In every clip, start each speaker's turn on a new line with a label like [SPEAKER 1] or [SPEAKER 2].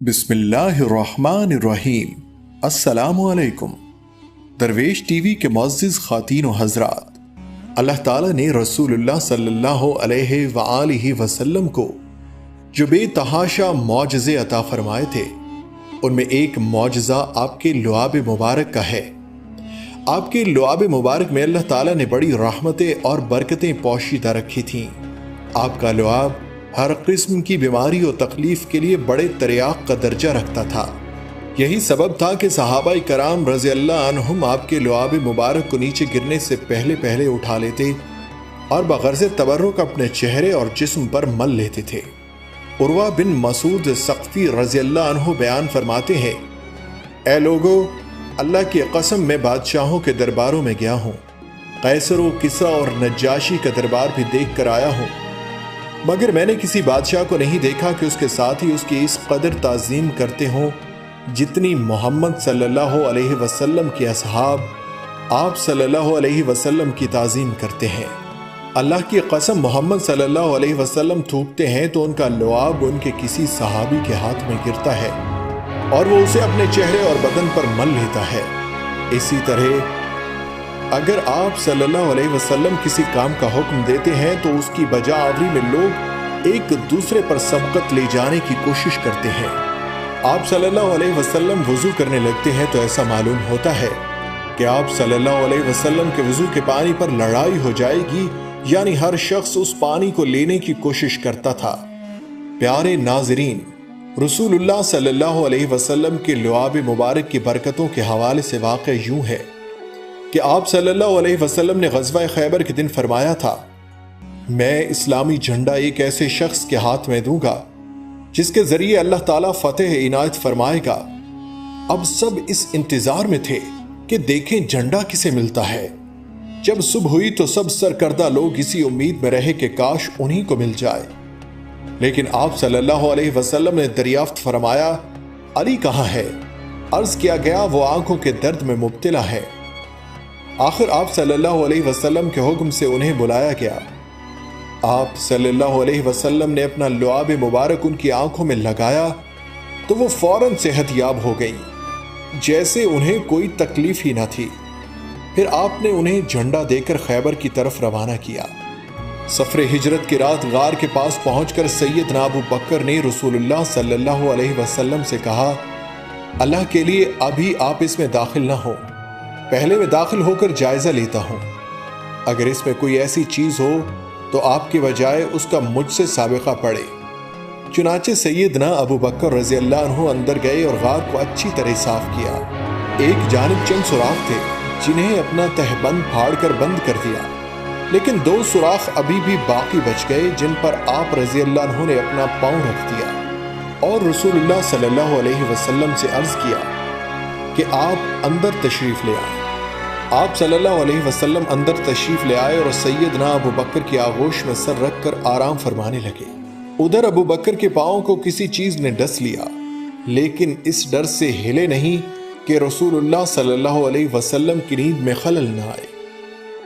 [SPEAKER 1] बिस्मिल्लाहिर्रहमानिर्रहीम। अस्सलामुअलैकुम। दरवेश टीवी के मुअज़्ज़िज़ ख़ातीन व हज़रात, अल्लाह ताला ने रसूलुल्लाह सल्लल्लाहु अलैहि वसल्लम को जो बेतहाशा मौजज़े अता फरमाए थे, उनमें एक मौजज़ा आपके लुआब मुबारक का है। आपके लुआब मुबारक में अल्लाह ताला ने बड़ी रहमतें और बरकतें पोशीदा रखी थीं। आपका लुआब हर किस्म की बीमारी और तकलीफ के लिए बड़े तरियाक का दर्जा रखता था। यही सबब था कि सहाबा कराम रज़ियल्लाहु अन्हुम आपके लुआब मुबारक को नीचे गिरने से पहले पहले उठा लेते और बग़र्ज़ तबर्रुक अपने चेहरे और जिस्म पर मल लेते थे। उर्वा बिन मसूद सक़फ़ी रज़ियल्लाहु अन्हु बयान फरमाते हैं, ऐ लोगो, अल्लाह की कसम मैं बादशाहों के दरबारों में गया हूँ, कैसर व किसरा और नज्जाशी का दरबार भी देख कर आया हूँ, मगर मैंने किसी बादशाह को नहीं देखा कि उसके साथ ही उसकी इस कदर ताज़ीम करते हों जितनी मोहम्मद सल्लल्लाहु अलैहि वसल्लम के असहाब आप सल्लल्लाहु अलैहि वसल्लम की ताज़ीम करते हैं। अल्लाह की कसम, मोहम्मद सल्लल्लाहु अलैहि वसल्लम थूकते हैं तो उनका लुआब उनके किसी सहाबी के हाथ में गिरता है और वो उसे अपने चेहरे और बदन पर मल लेता है। इसी तरह अगर आप सल्लल्लाहु अलैहि वसल्लम किसी काम का हुक्म देते हैं तो उसकी बजाआवरी में लोग एक दूसरे पर सबकत ले जाने की कोशिश करते हैं। आप सल्लल्लाहु अलैहि वसल्लम वुज़ू करने लगते हैं तो ऐसा मालूम होता है कि आप सल्लल्लाहु अलैहि वसल्लम के वुज़ू के पानी पर लड़ाई हो जाएगी, यानी हर शख्स उस पानी को लेने की कोशिश करता था। प्यारे नाज़रीन, रसूलुल्लाह सल्लल्लाहु अलैहि वसल्लम के लुआब मुबारक की बरकतों के हवाले से वाक़या यूं है कि आप सल्लल्लाहु अलैहि वसल्लम ने ग़ज़वा खैबर के दिन फरमाया था, मैं इस्लामी झंडा एक ऐसे शख्स के हाथ में दूंगा जिसके जरिए अल्लाह ताला फतेह इनायत फरमाएगा। अब सब इस इंतजार में थे कि देखें झंडा किसे मिलता है। जब सुबह हुई तो सब सरकर्दा लोग इसी उम्मीद में रहे कि काश उन्हीं को मिल जाए, लेकिन आप सल्लल्लाहु अलैहि वसल्लम ने दरियाफ्त फरमाया, अली कहाँ है? अर्ज किया गया, वो आंखों के दर्द में मुब्तला है। आखिर आप सल्लल्लाहु अलैहि वसल्लम के हुक्म से उन्हें बुलाया गया। आप सल्लल्लाहु अलैहि वसल्लम ने अपना लुआब मुबारक उनकी आंखों में लगाया तो वो फौरन सेहतयाब हो गई, जैसे उन्हें कोई तकलीफ ही ना थी। फिर आपने उन्हें झंडा देकर खैबर की तरफ रवाना किया। सफर हिजरत की रात गार के पास पहुंचकर सैयदना अबू बकर ने रसूलुल्लाह सल्लल्लाहु अलैहि वसल्लम से कहा, अल्लाह के लिए अभी आप इसमें दाखिल ना हो, पहले मैं दाखिल होकर जायजा लेता हूं। अगर इसमें कोई ऐसी चीज हो तो आपके बजाय उसका मुझसे साबिका पड़े। चुनाचे सैयदना अबू बकर रज़ियल्लाहु अन्हु अंदर गए और गार को अच्छी तरह साफ किया। एक जानिब चंद सुराख थे जिन्हें अपना तहबंद फाड़कर बंद कर दिया, लेकिन दो सुराख अभी भी बाकी बच गए जिन पर आप रज़ियल्लाहु अन्हु ने अपना पांव रख दिया और रसूलुल्लाह सल्लल्लाहु अलैहि वसल्लम से अर्ज किया कि आप अंदर तशरीफ ले आए। आप सल्लल्लाहु अलैहि वसल्लम अंदर तशरीफ ले आए और सैयदना अबू बकर की आगोश में सर रखकर आराम फरमाने लगे। उधर अबू बकर के पांव को किसी चीज ने डस लिया, लेकिन इस डर से हिले नहीं कि रसूलुल्लाह सल्लल्लाहु अलैहि वसल्लम की नींद में खलल न आए।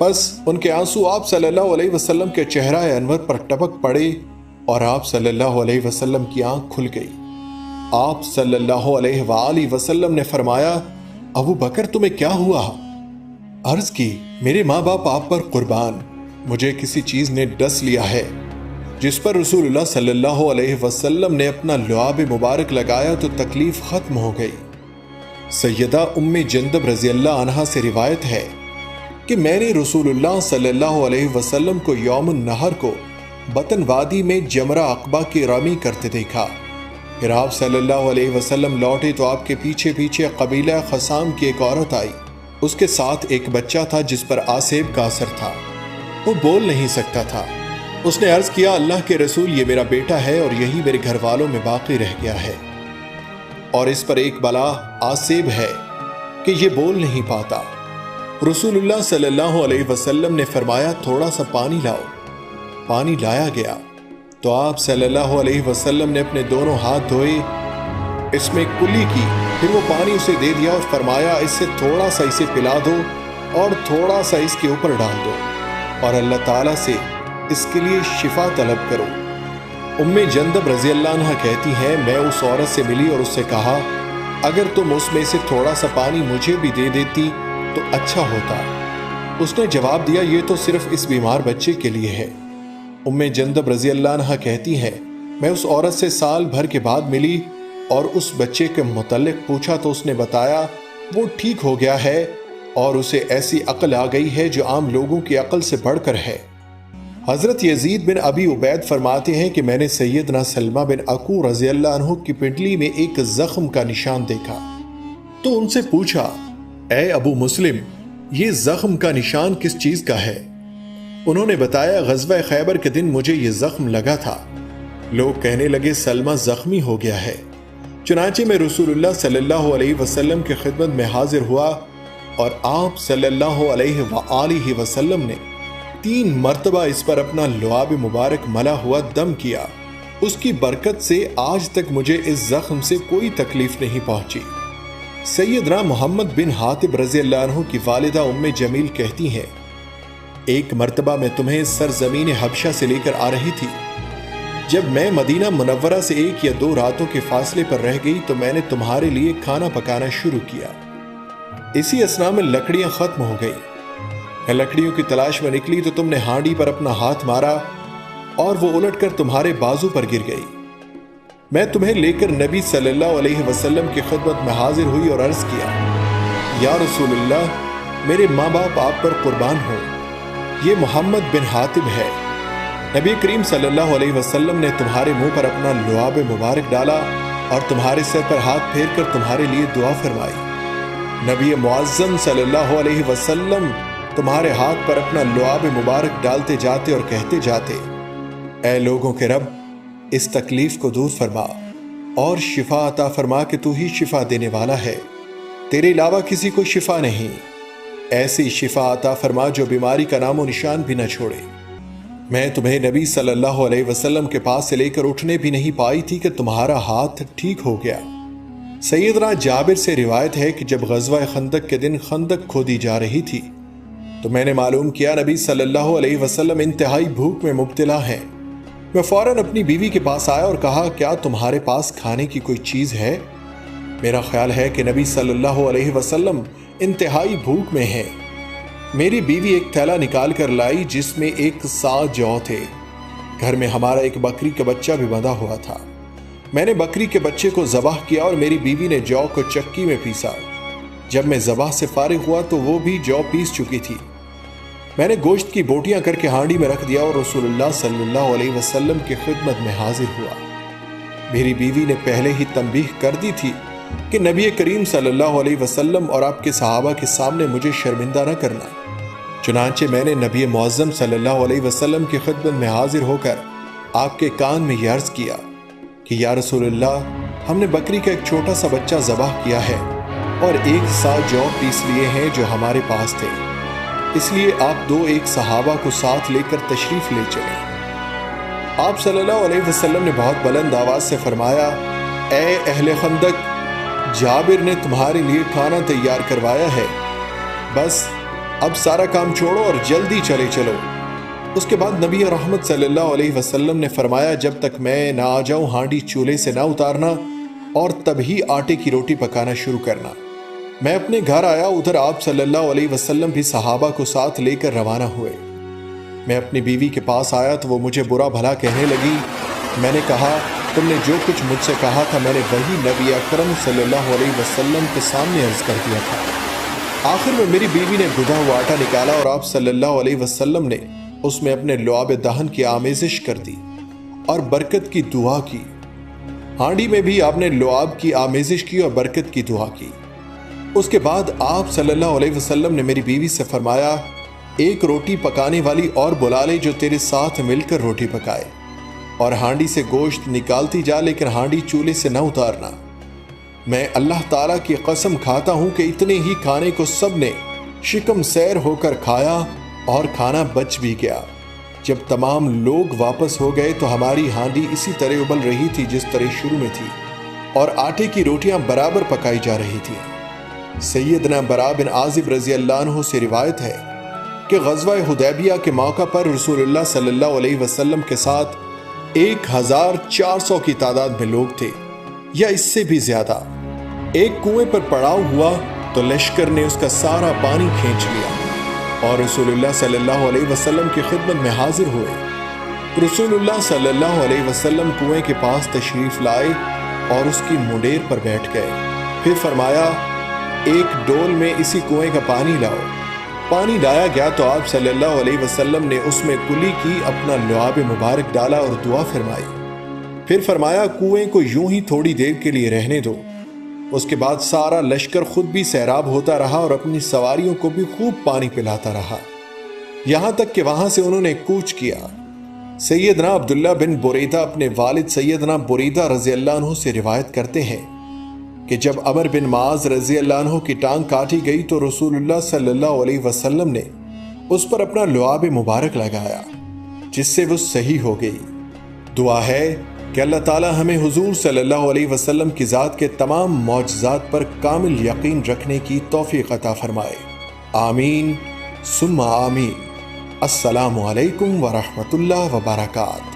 [SPEAKER 1] बस उनके आंसू आप सल्लल्लाहु अलैहि वसल्लम के चेहरा अनवर पर टपक पड़े और आप सल्लल्लाहु अलैहि वसल्लम की आंख खुल गई। आप सल्लल्लाहु अलैहि वसल्लम ने फरमाया, अबू बकर तुम्हें क्या हुआ? अर्ज की, मेरे माँ बाप आप पर कुर्बान, मुझे किसी चीज ने डस लिया है। जिस पर रसूलुल्लाह सल्लल्लाहु अलैहि वसल्लम ने अपना लुआब मुबारक लगाया तो तकलीफ खत्म हो गई। सैयदा उम्मे जंदब रज़ियल्लाहु अन्हा से रिवायत है कि मैंने रसूलुल्लाह सल्लल्लाहु अलैहि वसल्लम को यौमुन नहर को बतन वादी में जमरा अक़बा की रमी करते देखा। फिर आप सल्लल्लाहु अलैहि वसल्लम लौटे तो आपके पीछे पीछे कबीला खसाम की एक औरत आई। उसके साथ एक बच्चा था जिस पर आसेब का असर था। वो बोल नहीं सकता था। उसने अर्ज किया, अल्लाह के रसूल, ये मेरा बेटा है और यही मेरे घर वालों में बाकी रह गया है और इस पर एक बला आसेब है कि ये बोल नहीं पाता। रसूलुल्लाह सल्लल्लाहु अलैहि वसल्लम ने फरमाया, थोड़ा सा पानी लाओ। पानी लाया गया तो आप सल्लल्लाहु अलैहि वसल्लम ने अपने दोनों हाथ धोए, इसमें कुल्ली की, फिर वो पानी उसे दे दिया और फरमाया, इससे थोड़ा सा इसे पिला दो और थोड़ा सा इसके ऊपर डाल दो और अल्लाह ताला से इसके लिए शिफा तलब करो। जंदब रजी अल्लाह अन्हा कहती हैं, मैं उस औरत से मिली और उससे कहा, अगर तुम उसमें से थोड़ा सा पानी मुझे भी दे देती तो अच्छा होता। उसने जवाब दिया, ये तो सिर्फ इस बीमार बच्चे के लिए है। जंदब रजी अल्लाह अन्हा कहती हैं, मैं उस औरत से साल भर के बाद मिली और उस बच्चे के मुतल्लिक पूछा तो उसने बताया वो ठीक हो गया है और उसे ऐसी अक्ल आ गई है जो आम लोगों की अक्ल से बढ़कर है। हज़रत यजीद बिन अबी उबैद फरमाते हैं कि मैंने सैयदना सलमा बिन अकू रज़ी अल्लाह अन्हु की पिंडली में एक जख्म का निशान देखा तो उनसे पूछा, ए अबू मुस्लिम, ये जख्म का निशान किस चीज का है? उन्होंने बताया, ग़ज़वा खैबर के दिन मुझे ये जख्म लगा था। लोग कहने लगे, सलमा जख्मी हो गया है। चुनांचे में रसूलुल्लाह सल्लल्लाहु अलैहि वसल्लम की खिदमत में हाजिर हुआ और आप सल्लल्लाहु अलैहि वसल्लम ने 3 मर्तबा इस पर अपना लुआब मुबारक मला हुआ दम किया। उसकी बरकत से आज तक मुझे इस जख्म से कोई तकलीफ नहीं पहुंची। सैयदना मोहम्मद बिन हातिब रज़ी अल्लाह अन्हु की वालिदा उम्मे जमील कहती हैं, एक मर्तबा मैं तुम्हें सरजमीन हबशा से लेकर आ रही थी। जब मैं मदीना मुनव्वरा से 1 या 2 रातों के फासले पर रह गई तो मैंने तुम्हारे लिए खाना पकाना शुरू किया। इसी असना में लकड़ियां खत्म हो गई। मैं लकड़ियों की तलाश में निकली तो तुमने हांडी पर अपना हाथ मारा और वो उलटकर तुम्हारे बाजू पर गिर गई। मैं तुम्हें लेकर नबी सल्लल्लाहु अलैहि वसल्लम की खिदमत में हाजिर हुई और अर्ज किया, या रसूलुल्लाह, मेरे माँ बाप आप पर कुर्बान हो, ये मोहम्मद बिन हातिब है। नबी करीम सल्लल्लाहु अलैहि वसल्लम ने तुम्हारे मुंह पर अपना लुआब मुबारक डाला और तुम्हारे सर पर हाथ फेर कर तुम्हारे लिए दुआ फरमाई। नबी मुअज़्ज़म सल्लल्लाहु अलैहि वसल्लम तुम्हारे हाथ पर अपना लुआब मुबारक डालते जाते और कहते जाते, ऐ लोगों के रब, इस तकलीफ को दूर फरमा और शिफा अता फरमा कि तू ही शिफा देने वाला है, तेरे अलावा किसी को शिफा नहीं। ऐसी शिफा अता फरमा जो बीमारी का नामो निशान भी न छोड़े। मैं तुम्हें नबी सल्लल्लाहु अलैहि वसल्लम के पास से लेकर उठने भी नहीं पाई थी कि तुम्हारा हाथ ठीक हो गया। सैयदना जाबिर से रिवायत है कि जब ग़ज़वा खंदक के दिन खंदक खोदी जा रही थी तो मैंने मालूम किया नबी सल्लल्लाहु अलैहि वसल्लम इंतहाई भूख में मुब्तला हैं। मैं फौरन अपनी बीवी के पास आया और कहा, क्या तुम्हारे पास खाने की कोई चीज़ है? मेरा ख्याल है कि नबी सल्लल्लाहु अलैहि वसल्लम इंतहाई भूख में हैं। मेरी बीवी एक थैला निकाल कर लाई जिसमें 1 सा जौ थे। घर में हमारा एक बकरी का बच्चा भी बंधा हुआ था। मैंने बकरी के बच्चे को ज़बाह किया और मेरी बीवी ने जौ को चक्की में पीसा। जब मैं ज़बाह से फारिग हुआ तो वो भी जौ पीस चुकी थी। मैंने गोश्त की बोटियां करके हांडी में रख दिया और रसूलुल्लाह सल्लल्लाहु अलैहि वसल्लम की खिदमत में हाजिर हुआ। मेरी बीवी ने पहले ही तंबीह कर दी थी कि नबी करीम सल्लल्लाहु अलैहि वसल्लम और आपके सहाबा के सामने मुझे शर्मिंदा न करना। चुनांचे मैंने नबी मुअज़्ज़म सल्लल्लाहु अलैहि वसल्लम की खिदमत में हाजिर होकर आपके कान में यह अर्ज किया कि या रसूलुल्लाह, हमने बकरी का एक छोटा सा बच्चा ज़बाह किया है और 1 सा जौ पीस लिए हैं जो हमारे पास थे, इसलिए आप 2 सहाबा को साथ लेकर तशरीफ ले चले। आप सल्लल्लाहु अलैहि वसल्लम ने बहुत बुलंद आवाज से फरमाया, ए अहले खंदक, जाबिर ने तुम्हारे लिए खाना तैयार करवाया है, बस अब सारा काम छोड़ो और जल्दी चले चलो। उसके बाद नबी रहमत सल्लल्लाहु अलैहि वसल्लम ने फरमाया, जब तक मैं ना आ जाऊं हांडी चूल्हे से ना उतारना और तभी आटे की रोटी पकाना शुरू करना। मैं अपने घर आया, उधर आप सल्लल्लाहु अलैहि वसल्लम भी सहाबा को साथ लेकर रवाना हुए। मैं अपनी बीवी के पास आया तो वो मुझे बुरा भला कहने लगी। मैंने कहा, तुमने जो कुछ मुझसे कहा था मैंने वही नबी अकरम सल्लल्लाहु अलैहि वसल्लम के सामने अर्ज कर दिया था। आखिर में मेरी बीवी ने गुदा हुआ आटा निकाला और आप सल्लल्लाहु अलैहि वसल्लम ने उसमें अपने लुआब दहन की आमेज़िश कर दी और बरकत की दुआ की। हांडी में भी आपने लुआब की आमेज़िश की और बरकत की दुआ की। उसके बाद आप सल्लल्लाहु अलैहि वसल्लम ने मेरी बीवी से फरमाया, एक रोटी पकाने वाली और बुला ले जो तेरे साथ मिलकर रोटी पकाए, और हांडी से गोश्त निकालती जा लेकिन हांडी चूल्हे से न उतारना। मैं अल्लाह ताला की कसम खाता हूं कि इतने ही खाने को सब ने शिकम सैर होकर खाया और खाना बच भी गया। जब तमाम लोग वापस हो गए तो हमारी हांडी इसी तरह उबल रही थी जिस तरह शुरू में थी और आटे की रोटियां बराबर पकाई जा रही थी। सैयदना बरा बिन आजिब रजी अल्लाह अन्हु से रिवायत है कि ग़ज़वा हुदैबिया के मौका पर रसूलुल्लाह सल्लल्लाहु अलैहि वसल्लम के साथ 1400 کی تعداد میں لوگ تھے یا اس سے بھی زیادہ۔ ایک کنویں پر پڑاؤ ہوا تو لشکر نے اس کا سارا پانی کھینچ لیا اور رسول اللہ صلی اللہ علیہ وسلم کی خدمت میں حاضر ہوئے۔ رسول اللہ صلی اللہ علیہ وسلم کنویں کے پاس تشریف لائے اور اس کی منڈیر پر بیٹھ گئے۔ پھر فرمایا، ایک ڈول میں اسی کنویں کا پانی لاؤ۔ پانی لایا گیا تو آپ صلی اللہ علیہ وسلم نے اس میں کلی کی اپنا لعاب مبارک ڈالا اور دعا فرمائی۔ پھر فرمایا، کنویں کو یوں ہی تھوڑی دیر کے لیے رہنے دو۔ اس کے بعد سارا لشکر خود بھی سیراب ہوتا رہا اور اپنی سواریوں کو بھی خوب پانی پلاتا رہا، یہاں تک کہ وہاں سے انہوں نے کوچ کیا۔ سیدنا عبداللہ بن بریدہ اپنے والد سیدنا بریدہ رضی اللہ عنہ سے روایت کرتے ہیں کہ جب عمر بن معاذ رضی اللہ عنہ کی ٹانگ کاٹی گئی تو رسول اللہ صلی اللہ علیہ وسلم نے اس پر اپنا لعاب مبارک لگایا، جس سے وہ صحیح ہو گئی۔ دعا ہے کہ اللہ تعالی ہمیں حضور صلی اللہ علیہ وسلم کی ذات کے تمام معجزات پر کامل یقین رکھنے کی توفیق عطا فرمائے۔ آمین ثم آمین۔ السلام علیکم ورحمۃ اللہ وبرکاتہ۔